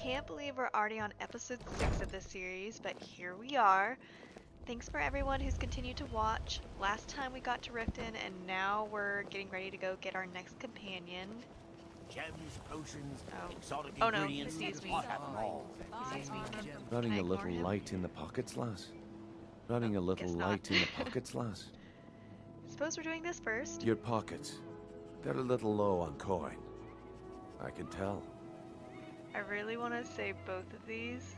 can't believe we're already on episode 6 of this series, but here we are. Thanks for everyone who's continued to watch. Last time we got to Riften, and now we're getting ready to go get our next companion. Gems, potions, exotic Oh no, ingredients. he sees me. I have them all. He sees me. Running Can I a ignore little him? light in the pockets, lass. Running a little guess not. light in the pockets, lass. Suppose we're doing this first. Your pockets. They're a little low on coin. I can tell. I really want to say both of these,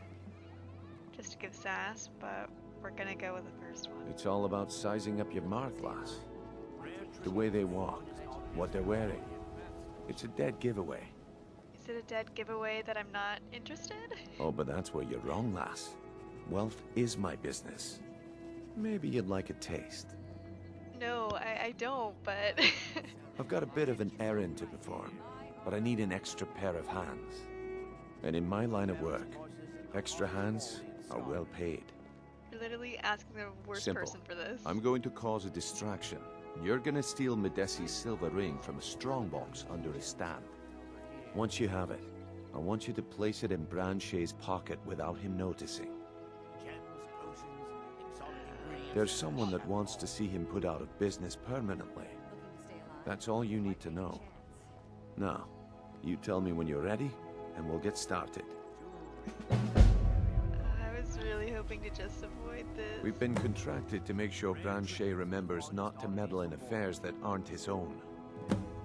just to give sass, but we're gonna go with the first one. It's all about sizing up your mark, lass. The way they walk, what they're wearing. It's a dead giveaway. Is it a dead giveaway that I'm not interested? Oh, but that's where you're wrong, lass. Wealth is my business. Maybe you'd like a taste. No, I don't, but... I've got a bit of an errand to perform, but I need an extra pair of hands. And in my line of work, extra hands are well paid. You're literally asking the worst Simple. person for this. I'm going to cause a distraction. You're gonna steal Medesi's silver ring from a strongbox under his stand. Once you have it, I want you to place it in Branche's pocket without him noticing. Gems, potions, exotic ingredients. There's someone that wants to see him put out of business permanently. That's all you need to know. Now, you tell me when you're ready, and we'll get started. I was really hoping to just avoid this. We've been contracted to make sure Branche remembers not to meddle in affairs that aren't his own.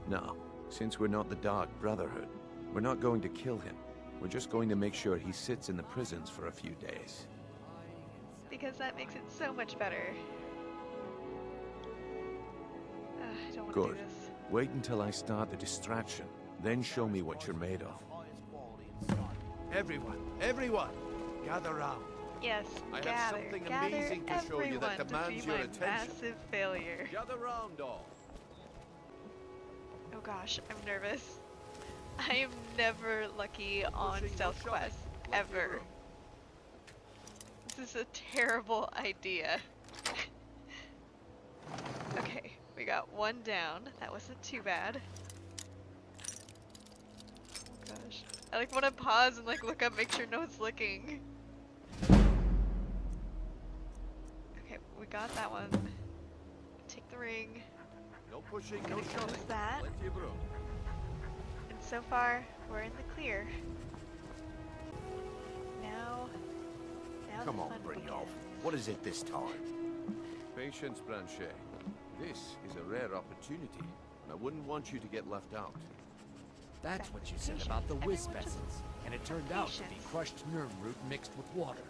Now, since we're not the Dark Brotherhood, we're not going to kill him. We're just going to make sure he sits in the prisons for a few days. Because that makes it so much better. I don't want to Good. do this. Wait until I start the distraction, then show me what you're made of. Everyone, gather round. Yes, I have gather, something gather amazing to show you that everyone demands to see your my attention. massive failure. Gather round, all. Oh gosh, I'm nervous. I am never lucky on Pushing, stealth no shoving. quests, Left your ever. room. This is a terrible idea. Okay, we got one down. That wasn't too bad. Oh gosh. I like want to pause and like look up, make sure no one's looking. Okay, we got that one. Take the ring. No pushing, no Gonna close shoving. that. Plenty of room. And so far, we're in the clear. Now Come the on, fun Brynjolf. begins. What is it this time? Patience, Branche. This is a rare opportunity, and I wouldn't want you to get left out. That's what you said about the wisp essence, and it turned out to be crushed nerm root mixed with water.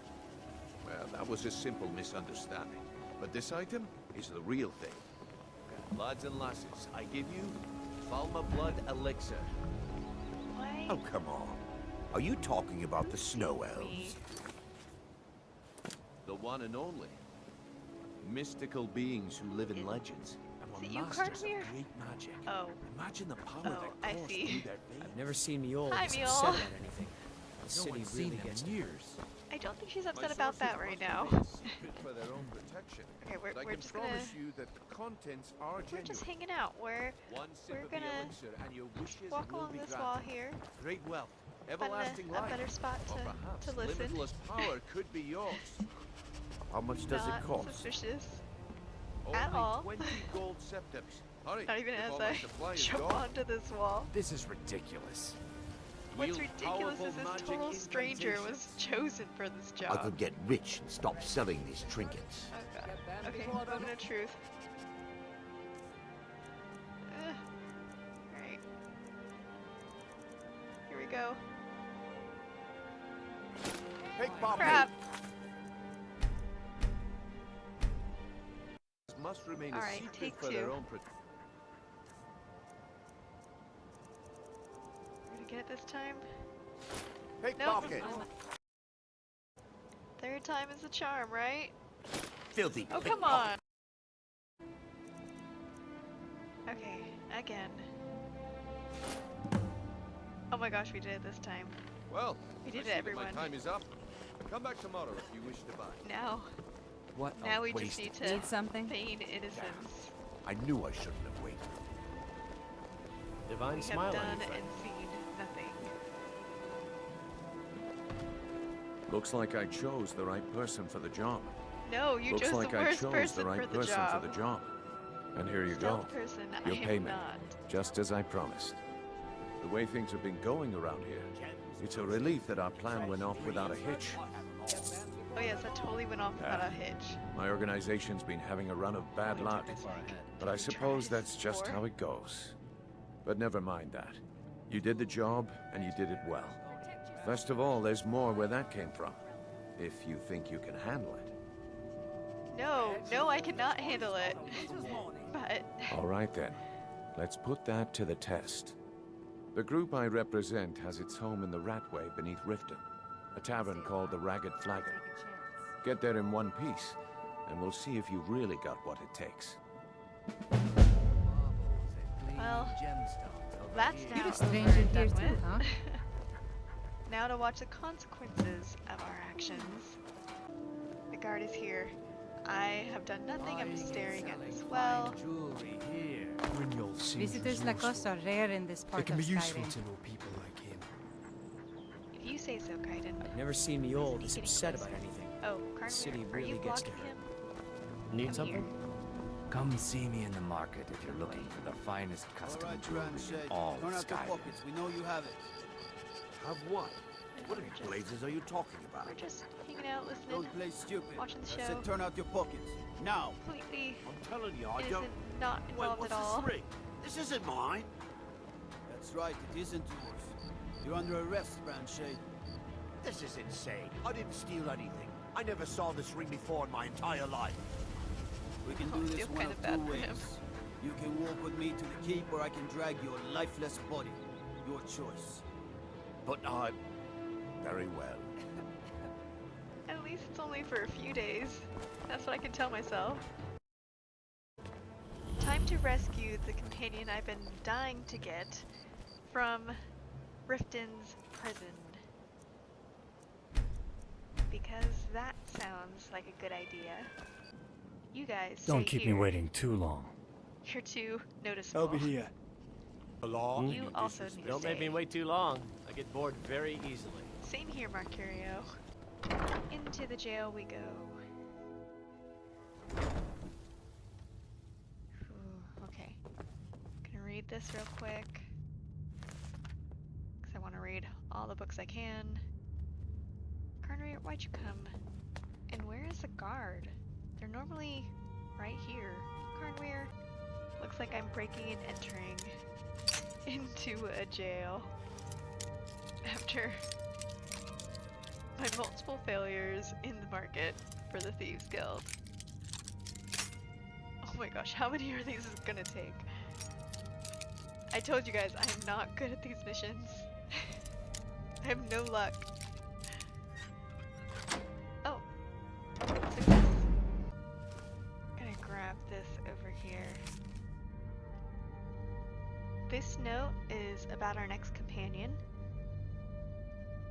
Well, that was a simple misunderstanding. But this item is the real thing. Lads and lasses, I give you Falma Blood Elixir. Why? Oh, come on. Are you talking about the snow elves? Me. The one and only. Mystical beings who live in legends. And Is it were you, masters Cartmere? of great magic. Oh. Imagine the power Oh, that I coursed see. through their veins. I've never seen Mule Hi, this Mule. upset about anything. The No city one's seen really them gets in years. I don't think she's My upset about that sources right must now. remain secret for their own protection. Okay, But I we're can just gonna promise you that the contents are we're genuine. just hanging out. We're One sip we're of the gonna elixir and your wishes walk will along be this granted. wall here. Great wealth, Find everlasting a life, better spot or perhaps to listen. limitless power could be yours. How much does Not it cost? suspicious. Only At all. 20 gold septims. Hurry, Not even before as my I supply is jump gone. onto this wall. This is ridiculous. What's Wield ridiculous powerful is this magic total stranger was incantations. chosen for this job. I could get rich and stop selling these trinkets. Oh god. Okay, moment of truth. Alright. Here we go. Crap! Must remain a Alright, secret take for their two. own protection. We're gonna get it this time. Pickpocket! Third time is the charm, right? Filthy Oh, come on! Okay, again. Oh my gosh, we did it this time. Well, We did I it, see that everyone. my time is up. Come back tomorrow if you wish to buy. Now, What a now we just waste need of to Need something? feign innocence. I knew I shouldn't have waited. Divine We smile have on done you, friend. and seen nothing. Looks like I chose the right person for the job. No, you Looks chose like the I worst chose person the right for the person job. for the job. And here you Stealth go. person, Your I am payment. not. Just as I promised. The way things have been going around here, it's a relief that our plan went off without a hitch. Oh yes, that totally went off without a hitch. My organization's been having a run of bad luck, but I suppose that's just how it goes. But never mind that. You did the job, and you did it well. Best of all, there's more where that came from, if you think you can handle it. No, I cannot handle it. But All right then, let's put that to the test. The group I represent has its home in the Ratway beneath Riften, a tavern called the Ragged Flagon. Get there in one piece, and we'll see if you really got what it takes. well, that's now You're a over stranger and here done too, with. huh? Now to watch the consequences of our actions. The guard is here. I have done nothing. I'm just staring at this well. Visitors like us are rare in this part It can of be useful Skyrim. to know people like him. If you say so, Kaidan. I've never seen the old Is as he getting upset closer? about anything. Oh, City Carnweir, are really you gets blocking to her. him? Need Come something? here. Come see me in the market if you're looking for the finest custom jewelry in all Turn out your Skyrim. pockets. We know you have it. Have what? What in blazes are you talking about? We're just hanging out, listening, Don't play stupid. watching the I show. said turn out your pockets. Now. Completely I'm telling you, I innocent, don't... not Wait, involved what's at all. this ring? This isn't mine. That's right. It isn't yours. You're under arrest, Branshade. This is insane. I didn't steal anything. I never saw this ring before in my entire life. We can Oh, do I this feel one kinda of bad two for ways. him. You can walk with me to the keep, or I can drag your lifeless body. Your choice. But I... Very well. At least it's only for a few days. That's what I can tell myself. Time to rescue the companion I've been dying to get from Riften's prison. Because that sounds like a good idea. You guys Don't stay keep here. me waiting too long. You're too noticeable. I'll be here. Hello? You also need to Don't make stay. me wait too long. I get bored very easily. Same here, Mercurio. Into the jail we go. Ooh, okay. Gonna read this real quick. Because I want to read all the books I can. Carnweir, why'd you come? And where is the guard? They're normally right here. Carnweir, looks like I'm breaking and entering into a jail. After my multiple failures in the market for the Thieves Guild. Oh my gosh, how many are these gonna take? I told you guys, I'm not good at these missions. I have no luck. Oh. Success. Gonna grab this over here. This note is about our next companion.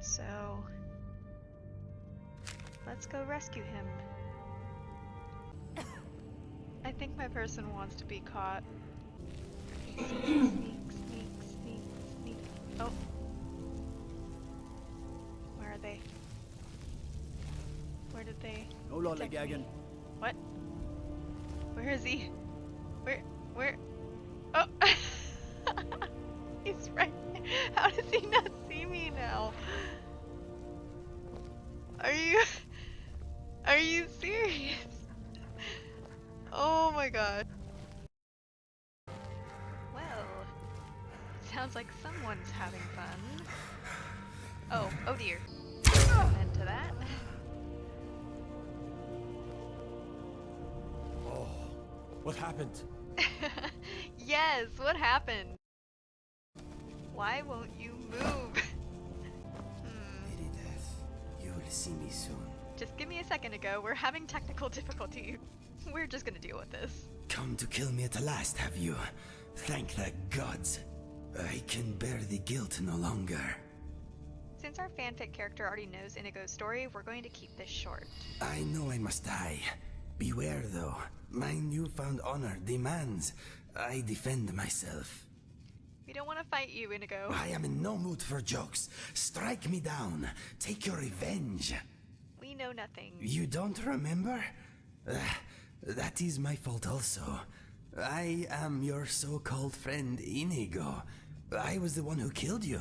So, let's go rescue him. I think my person wants to be caught. Sneak, sneak, sneak, sneak. Oh. Where are they? Where did they? No lollygagging. detect me? What? Where is he? Where? Oh! He's right. How does he not see me now? Are you serious? Oh my god. Well, sounds like someone's having fun. Oh dear. An end to that. Oh, what happened? Yes, what happened? Why won't you move? Lady Death, you will see me soon. Just give me a second ago. We're having technical difficulty. We're just gonna deal with this. Come to kill me at the last, have you? Thank the gods. I can bear the guilt no longer. Since our fanfic character already knows Inigo's story, we're going to keep this short. I know I must die. Beware, though. My newfound honor demands I defend myself. We don't want to fight you, Inigo. I am in no mood for jokes. Strike me down. Take your revenge. know nothing. You don't remember? That is my fault also. I am your so-called friend Inigo. I was the one who killed you.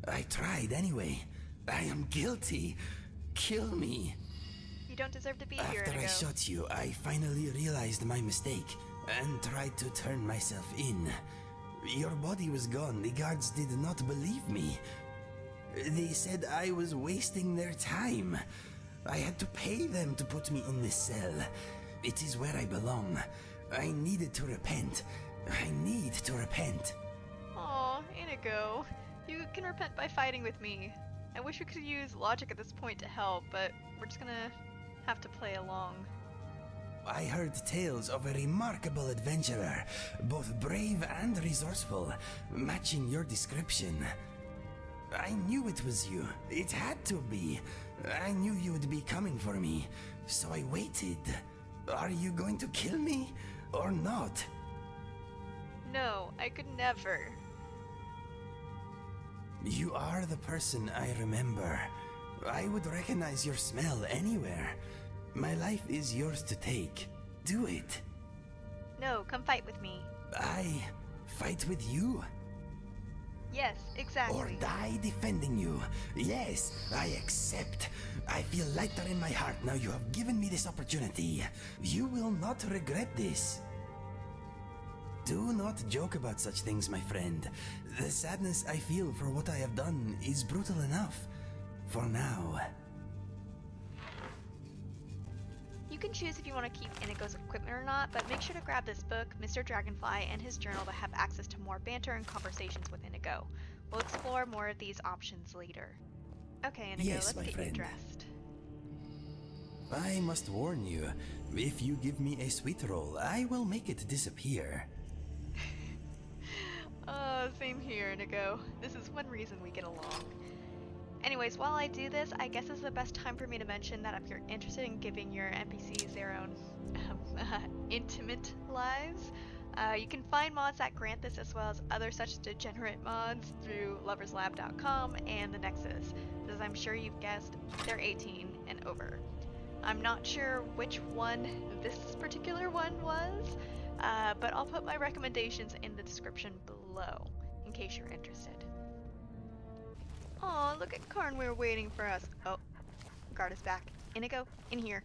I tried anyway. I am guilty. Kill me. You don't deserve to be here, After I Inigo. shot you, I finally realized my mistake and tried to turn myself in. Your body was gone. The guards did not believe me. They said I was wasting their time. I had to pay them to put me in this cell. It is where I belong. I needed to repent. I need to repent. Aw, Inigo. You can repent by fighting with me. I wish we could use logic at this point to help, but we're just gonna have to play along. I heard tales of a remarkable adventurer, both brave and resourceful, matching your description. I knew it was you. It had to be. I knew you would be coming for me, so I waited. Are you going to kill me, or not? No, I could never. You are the person I remember. I would recognize your smell anywhere. My life is yours to take. Do it. No, come fight with me. I fight with you? Yes, exactly. Or die defending you. Yes, I accept. I feel lighter in my heart now you have given me this opportunity. You will not regret this. Do not joke about such things, my friend. The sadness I feel for what I have done is brutal enough. For now. You can choose if you want to keep Inigo's equipment or not, but make sure to grab this book, Mr. Dragonfly, and his journal to have access to more banter and conversations with Inigo. We'll explore more of these options later. Okay, Inigo, Yes, let's my get friend. you dressed. I must warn you, if you give me a sweet roll, I will make it disappear. Same here, Inigo. This is one reason we get along. Anyways, while I do this, I guess it's the best time for me to mention that if you're interested in giving your NPCs their own intimate lives, you can find mods that grant this as well as other such degenerate mods through loverslab.com and the Nexus. As I'm sure you've guessed, they're 18 and over. I'm not sure which one this particular one was, but I'll put my recommendations in the description below in case you're interested. Aw, look at Carnweir waiting for us. Oh, guard is back. Inigo, in here.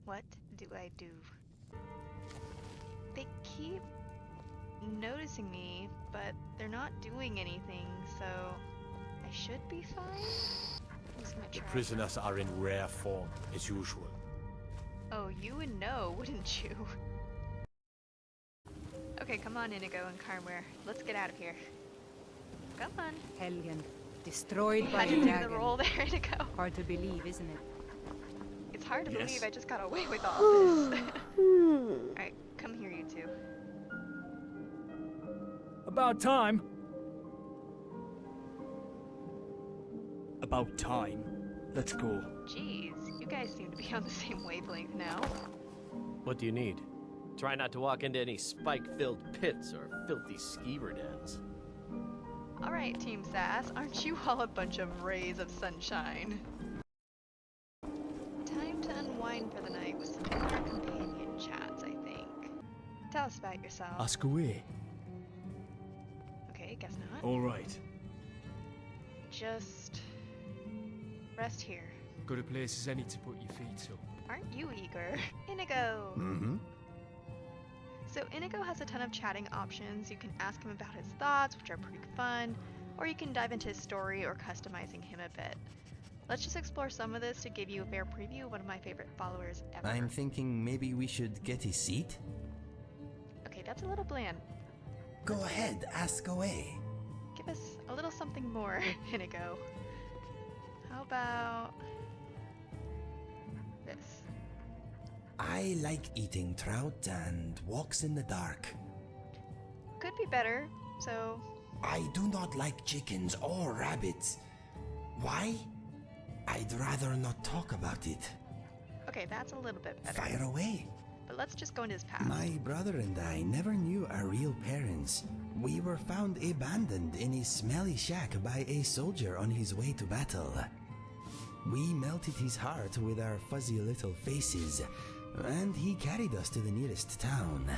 What do I do? They keep noticing me, but they're not doing anything, so I should be fine? Who's gonna The try? prisoners are in rare form, as usual. Oh, you would know, wouldn't you? Okay, come on, Inigo and Carnweir. Let's get out of here. Come on. Helgen, destroyed You by had to a do the dragon. roll there, Inigo. Hard to believe, isn't it? It's hard to Yes. believe I just got away with all this. Alright, come here, you two. About time. About time. Let's go. Jeez, you guys seem to be on the same wavelength now. What do you need? Try not to walk into any spike-filled pits or filthy skeever dens. Alright, Team Sass, aren't you all a bunch of rays of sunshine? Time to unwind for the night with some more companion chats, I think. Tell us about yourself. Ask away. Okay, guess not. All right. Just rest here. Got a places I need to put your feet up. Aren't you eager? Inigo! Mm-hmm. So Inigo has a ton of chatting options. You can ask him about his thoughts, which are pretty fun, or you can dive into his story or customizing him a bit. Let's just explore some of this to give you a fair preview of one of my favorite followers ever. I'm thinking maybe we should get a seat? Okay, that's a little bland. Go ahead, ask away. Give us a little something more, Inigo. How about this? I like eating trout and walks in the dark. Could be better, so I do not like chickens or rabbits. Why? I'd rather not talk about it. okay, that's a little bit better. Fire away. But let's just go into his past. My brother and I never knew our real parents. We were found abandoned in a smelly shack by a soldier on his way to battle. We melted his heart with our fuzzy little faces, and he carried us to the nearest town.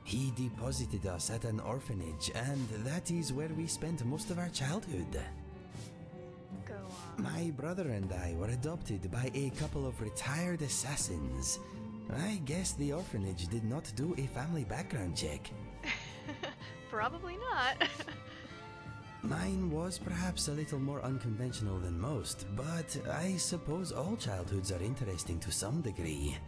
He deposited us at an orphanage, and that is where we spent most of our childhood. Go on. My brother and I were adopted by a couple of retired assassins. I guess the orphanage did not do a family background check. Probably not. Mine was perhaps a little more unconventional than most, but I suppose all childhoods are interesting to some degree.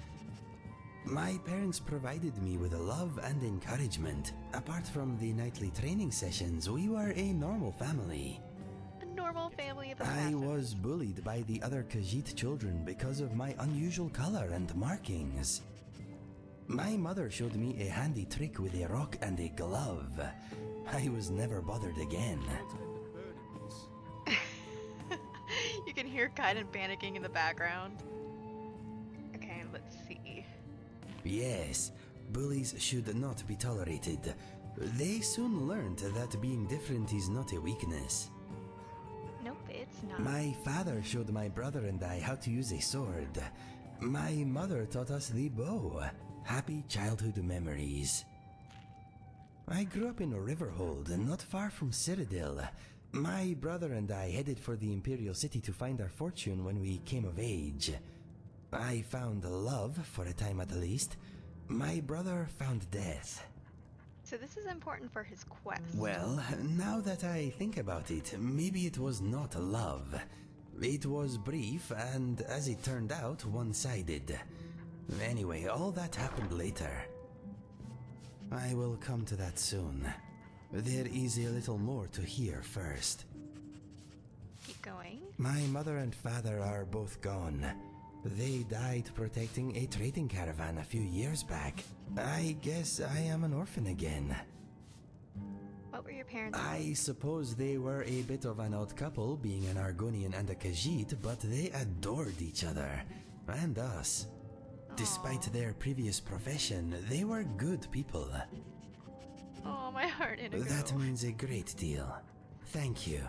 My parents provided me with love and encouragement. Apart from the nightly training sessions, we were a normal family. A normal family of I assassins. was bullied by the other 𝐭𝐲𝐸 children because of my unusual color and markings. My mother showed me a handy trick with a rock and a glove. I was never bothered again. You can hear Kaidan panicking in the background. Okay, let's see. Yes, bullies should not be tolerated. They soon learned that being different is not a weakness. Nope, it's not. My father showed my brother and I how to use a sword. My mother taught us the bow. Happy childhood memories. I grew up in Riverhold, not far from Cyrodiil. My brother and I headed for the Imperial City to find our fortune when we came of age. I found love, for a time at least. My brother found death. So this is important for his quest. Well, now that I think about it, maybe it was not love. It was brief and, as it turned out, one-sided. Anyway, all that happened later. I will come to that soon. There is a little more to hear first. Keep going. My mother and father are both gone. They died protecting a trading caravan a few years back. I guess I am an orphan again. What were your parents I like? suppose they were a bit of an odd couple, being an Argonian and a 𝐭𝐲𝐸, but they adored each other. And us. Despite their previous profession, they were good people. Oh, my heart, Inigo. That means a great deal. Thank you.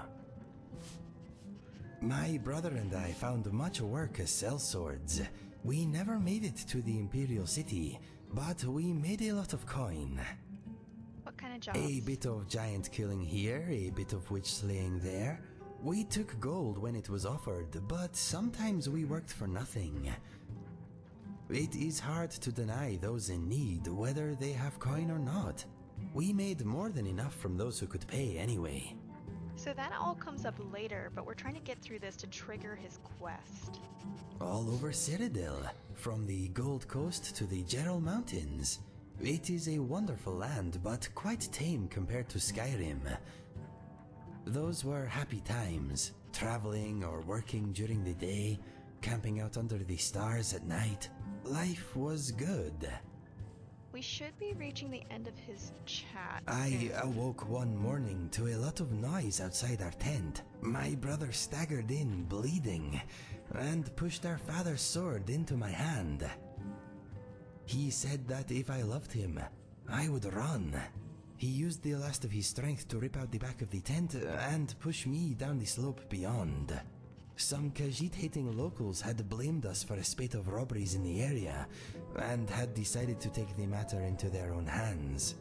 My brother and I found much work as sellswords. We never made it to the Imperial City, but we made a lot of coin. What kind of jobs? A bit of giant killing here, a bit of witch slaying there. We took gold when it was offered, but sometimes we worked for nothing. It is hard to deny those in need, whether they have coin or not. We made more than enough from those who could pay anyway. So that all comes up later, but we're trying to get through this to trigger his quest. All over Cyrodiil, from the Gold Coast to the Gerald Mountains. It is a wonderful land, but quite tame compared to Skyrim. Those were happy times, traveling or working during the day, camping out under the stars at night. Life was good. We should be reaching the end of his chat. I awoke one morning to a lot of noise outside our tent. My brother staggered in, bleeding, and pushed our father's sword into my hand. He said that if I loved him, I would run. He used the last of his strength to rip out the back of the tent and push me down the slope beyond. Some 𝐭𝐲𝐸-hating locals had blamed us for a spate of robberies in the area, and had decided to take the matter into their own hands.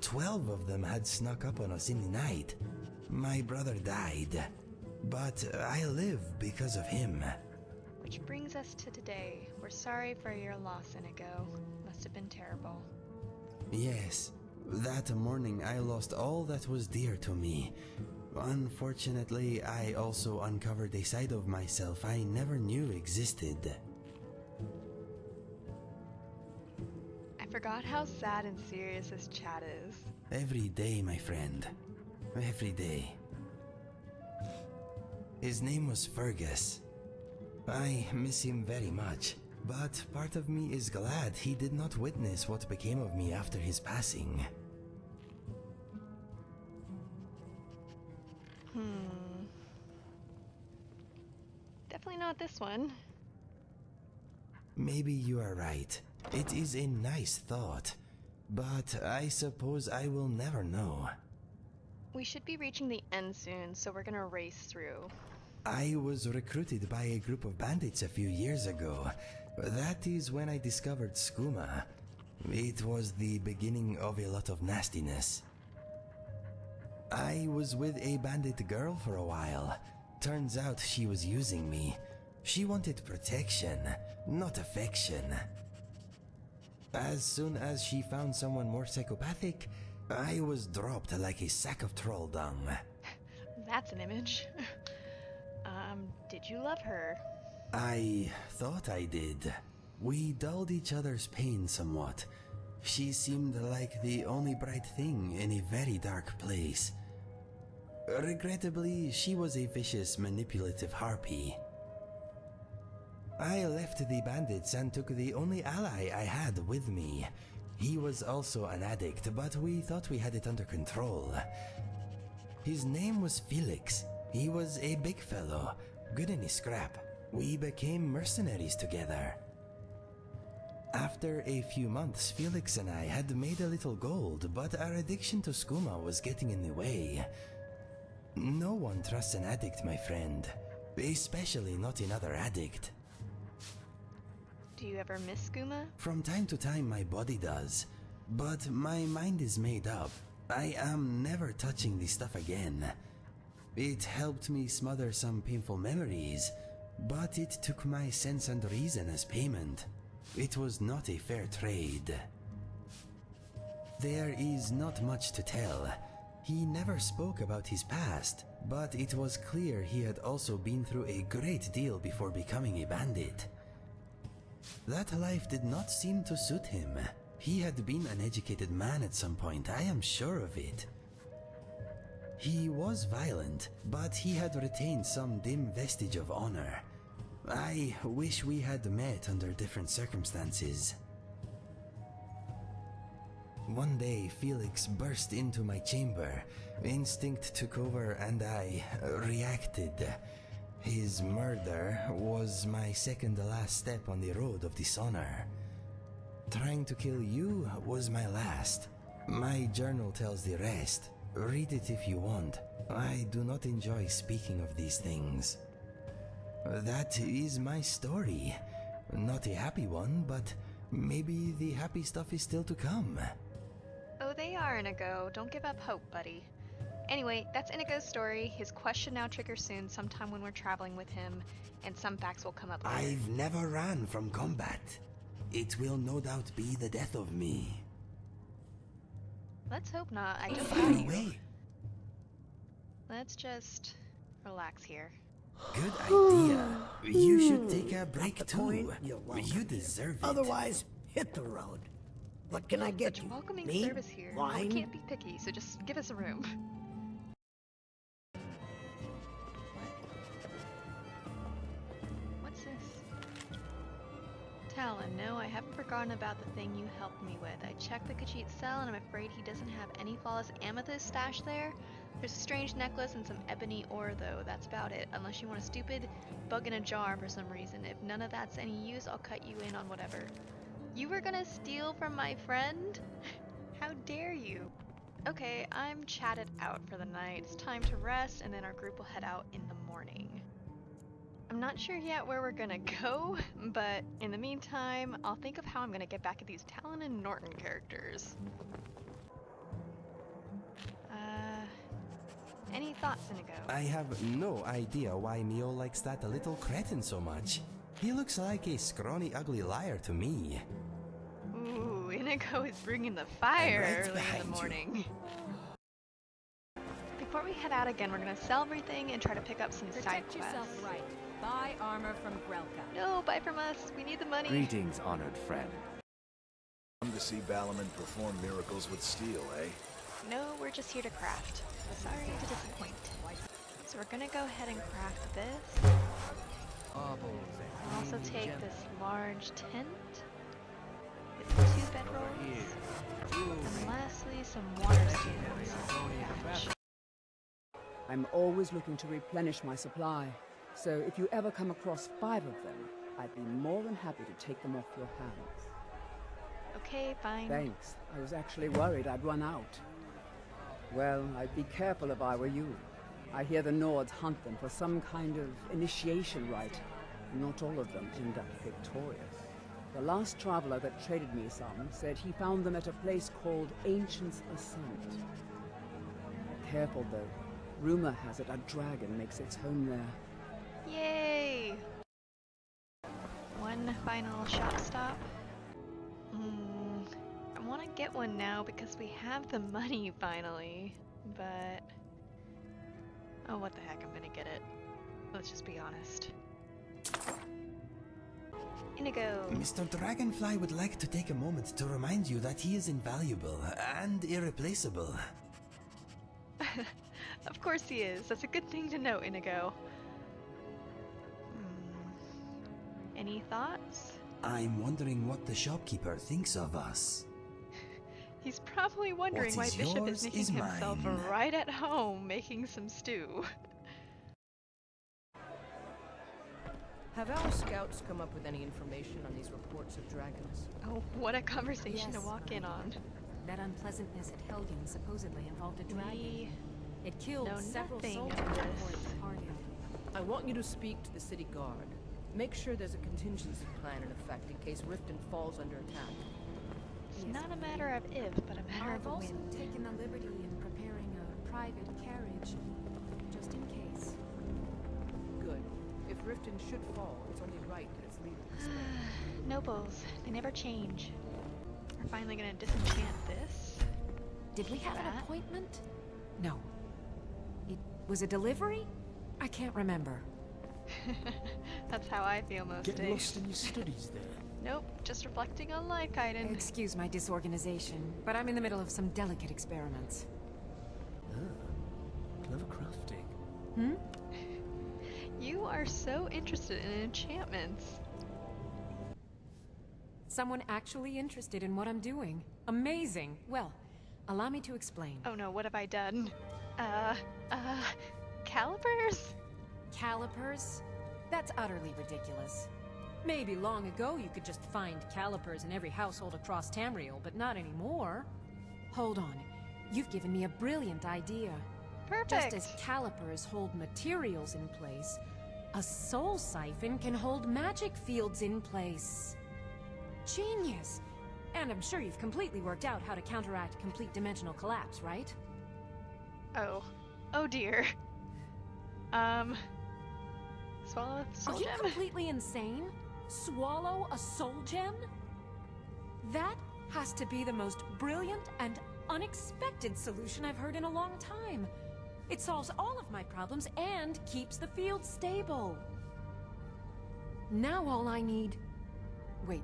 12 of them had snuck up on us in the night. My brother died, but I live because of him. Which brings us to today. We're sorry for your loss, Inigo. Must have been terrible. Yes, that morning I lost all that was dear to me. Unfortunately, I also uncovered a side of myself I never knew existed. I forgot how sad and serious this chat is. Every day, my friend. Every day. His name was Fergus. I miss him very much, but part of me is glad he did not witness what became of me after his passing. Definitely not this one. Maybe you are right. It is a nice thought, but I suppose I will never know. We should be reaching the end soon, so we're gonna race through. I was recruited by a group of bandits a few years ago. That is when I discovered skooma. It was the beginning of a lot of nastiness. I was with a bandit girl for a while. Turns out she was using me. She wanted protection, not affection. As soon as she found someone more psychopathic, I was dropped like a sack of troll dung. That's an image. Did you love her? I thought I did. We dulled each other's pain somewhat. She seemed like the only bright thing in a very dark place. Regrettably, she was a vicious, manipulative harpy. I left the bandits and took the only ally I had with me. He was also an addict, but we thought we had it under control. His name was Felix. He was a big fellow, good in his scrap. We became mercenaries together. After a few months, Felix and I had made a little gold, but our addiction to skooma was getting in the way. No one trusts an addict, my friend. Especially not another addict. Do you ever miss skooma? From time to time my body does, but my mind is made up. I am never touching this stuff again. It helped me smother some painful memories, but it took my sense and reason as payment. It was not a fair trade. There is not much to tell. He never spoke about his past, but it was clear he had also been through a great deal before becoming a bandit. That life did not seem to suit him. He had been an educated man at some point, I am sure of it. He was violent, but he had retained some dim vestige of honor. I wish we had met under different circumstances. One day, Felix burst into my chamber. Instinct took over and I reacted. His murder was my second-to-last step on the road of dishonor. Trying to kill you was my last. My journal tells the rest. Read it if you want. I do not enjoy speaking of these things. That is my story. Not a happy one, but maybe the happy stuff is still to come. Oh, they are, Inigo. Don't give up hope, buddy. Anyway, that's Inigo's story. His quest should now trigger soon, sometime when we're traveling with him, and some facts will come up later. I've never ran from combat. It will no doubt be the death of me. Let's hope not. I just Far got you. away. Let's just relax here. Good idea. You should take a break too. You deserve it. Otherwise, hit the road. What can I get you? Welcoming Me? service here. Wine? We can't be picky, so just give us a room. What's this? Talon, no, I haven't forgotten about the thing you helped me with. I checked the 𝐤𝐸𝐲𝐻 cell and I'm afraid he doesn't have any flawless amethyst stashed there. There's a strange necklace and some ebony ore though, that's about it. Unless you want a stupid bug in a jar for some reason. If none of that's any use, I'll cut you in on whatever. You were gonna steal from my friend? How dare you? Okay, I'm chatted out for the night. It's time to rest and then our group will head out in the morning. I'm not sure yet where we're gonna go, but in the meantime, I'll think of how I'm gonna get back at these Talon and Norton characters. Any thoughts, Inigo? I have no idea why Mio likes that little cretin so much. He looks like a scrawny, ugly liar to me. Ooh, Inigo is bringing the fire right early in behind the you. morning. Before we head out again, we're gonna sell everything and try to pick up some side Protect quests. yourself right. Buy armor from 𝐺𝐴𝐿𝐴. No, buy from us. We need the money. Greetings, honored friend. Come to see Balorman perform miracles with steel, eh? No, we're just here to craft. Sorry to disappoint. So we're gonna go ahead and craft this. I'll also take this large tent with 2 bedrolls. And lastly, some water stands. I'm always looking to replenish my supply, so if you ever come across 5 of them, I'd be more than happy to take them off your hands. Okay, fine. Thanks. I was actually worried I'd run out. Well, I'd be careful if I were you. I hear the Nords hunt them for some kind of initiation rite. Not all of them end up victorious. The last traveler that traded me some said he found them at a place called Ancient's Ascent. Careful though. Rumor has it a dragon makes its home there. Yay! One final shop stop. I want to get one now because we have the money finally, but... Oh, what the heck, I'm gonna get it. Let's just be honest. Inigo! Mr. Dragonfly would like to take a moment to remind you that he is invaluable and irreplaceable. Of course he is. That's a good thing to know, Inigo. Any thoughts? I'm wondering what the shopkeeper thinks of us. He's probably wondering why Bishop is making himself mine. right at home making some stew. Have our scouts come up with any information on these reports of dragons? Oh, what a conversation to walk in on. That unpleasantness at 𝐻𝐸𝐭 supposedly involved a dragon. It killed several nothing soldiers of before this. it departed. I want you to speak to the city guard. Make sure there's a contingency plan in effect in case Riften falls under attack. It's not a matter of if, but a matter I've of also when. taken the liberty in preparing a private carriage, just in case. Good. If Riften should fall, it's only right that its leader be spared. Nobles, they never change. We're finally gonna disenchant this. Did we have an appointment? No. It was a delivery? I can't remember. That's how I feel most Get days. lost in your studies there. Nope, just reflecting on life, Kaidan. Excuse my disorganization, but I'm in the middle of some delicate experiments. Clever crafting. Hmm? You are so interested in enchantments. Someone actually interested in what I'm doing. Amazing. Well, allow me to explain. Oh no, what have I done? Calipers? Calipers? That's utterly ridiculous. Maybe long ago you could just find calipers in every household across Tamriel, but not anymore. Hold on. You've given me a brilliant idea. Perfect! Just as calipers hold materials in place, a soul siphon can hold magic fields in place. Genius! And I'm sure you've completely worked out how to counteract complete dimensional collapse, right? Oh. Oh dear. Swallow a soul Are you gem? completely insane? Swallow a soul gem? That has to be the most brilliant and unexpected solution I've heard in a long time. It solves all of my problems and keeps the field stable. Now all I need... Wait,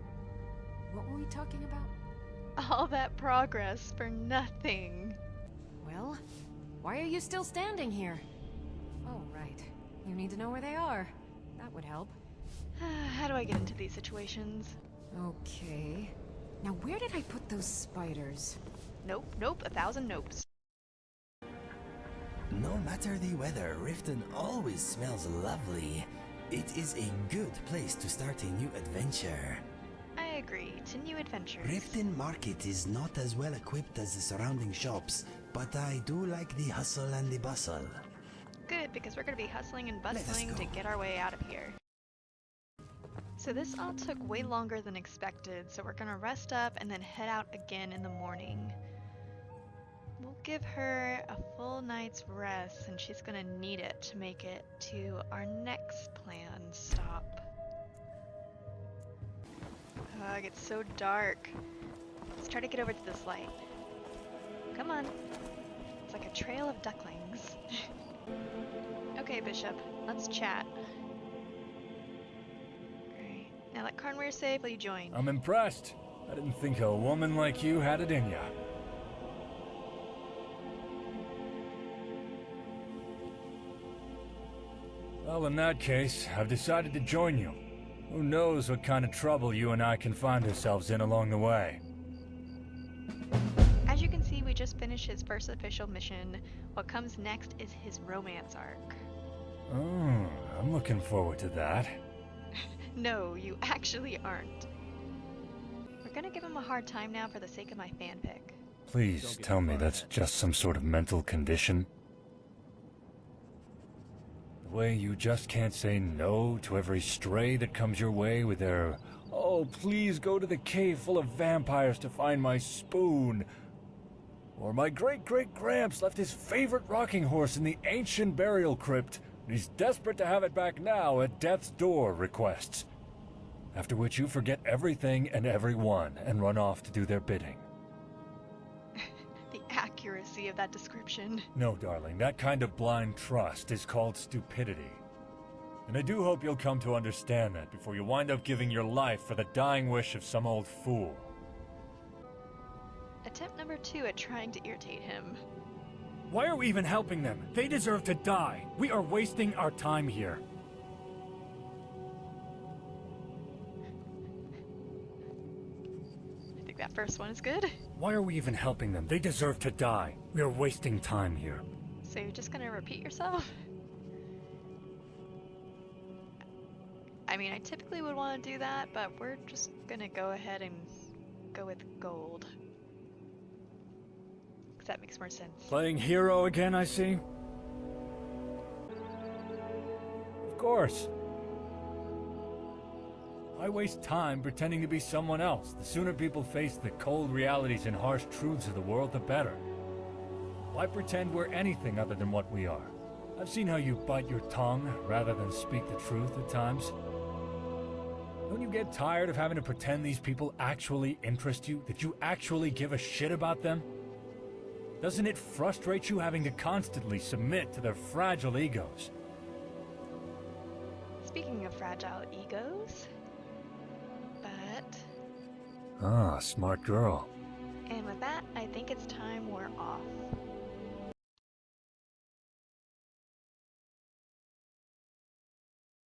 what were we talking about? All that progress for nothing. Well, why are you still standing here? Oh, right. You need to know where they are. That would help. How do I get into these situations? Okay. Now where did I put those spiders? Nope, nope, 1,000 nopes. No matter the weather, Riften always smells lovely. It is a good place to start a new adventure. I agree. To new adventures. Riften Market is not as well equipped as the surrounding shops, but I do like the hustle and the bustle. Good, because we're gonna be hustling and Let us bustling go. to get our way out of here. So this all took way longer than expected, so we're gonna rest up and then head out again in the morning. We'll give her a full night's rest, and she's gonna need it to make it to our next planned stop. Ugh, it's so dark. Let's try to get over to this light. Come on. It's like a trail of ducklings. Okay, Bishop, let's chat. Great. Now that Karnweir's safe, will you join? I'm impressed. I didn't think a woman like you had it in ya. Well, in that case, I've decided to join you. Who knows what kind of trouble you and I can find ourselves in along the way. As you can see, we just finished his first official mission. What comes next is his romance arc. Oh, I'm looking forward to that. No, you actually aren't. We're gonna give him a hard time now for the sake of my fanfic. Please tell me that's just some sort of mental condition. way you just can't say no to every stray that comes your way with their, "Oh, please go to the cave full of vampires to find my spoon." Or my great-great-gramps left his favorite rocking horse in the ancient burial crypt, and he's desperate to have it back now at death's door requests. After which you forget everything and everyone and run off to do their bidding. The accuracy of that description. No, darling, that kind of blind trust is called stupidity. And I do hope you'll come to understand that before you wind up giving your life for the dying wish of some old fool. Attempt number 2 at trying to irritate him. Why are we even helping them? They deserve to die. We are wasting our time here. I think that first one is good. Why are we even helping them? They deserve to die. We are wasting time here. So you're just gonna repeat yourself? I mean, I typically would want to do that, but we're just gonna go ahead and go with gold. Because that makes more sense. Playing hero again, I see? Of course. Why waste time pretending to be someone else? The sooner people face the cold realities and harsh truths of the world, the better. Why pretend we're anything other than what we are? I've seen how you bite your tongue rather than speak the truth at times. Don't you get tired of having to pretend these people actually interest you? That you actually give a shit about them? Doesn't it frustrate you having to constantly submit to their fragile egos? Speaking of fragile egos, Ah, smart girl. and with that, I think it's time we're off.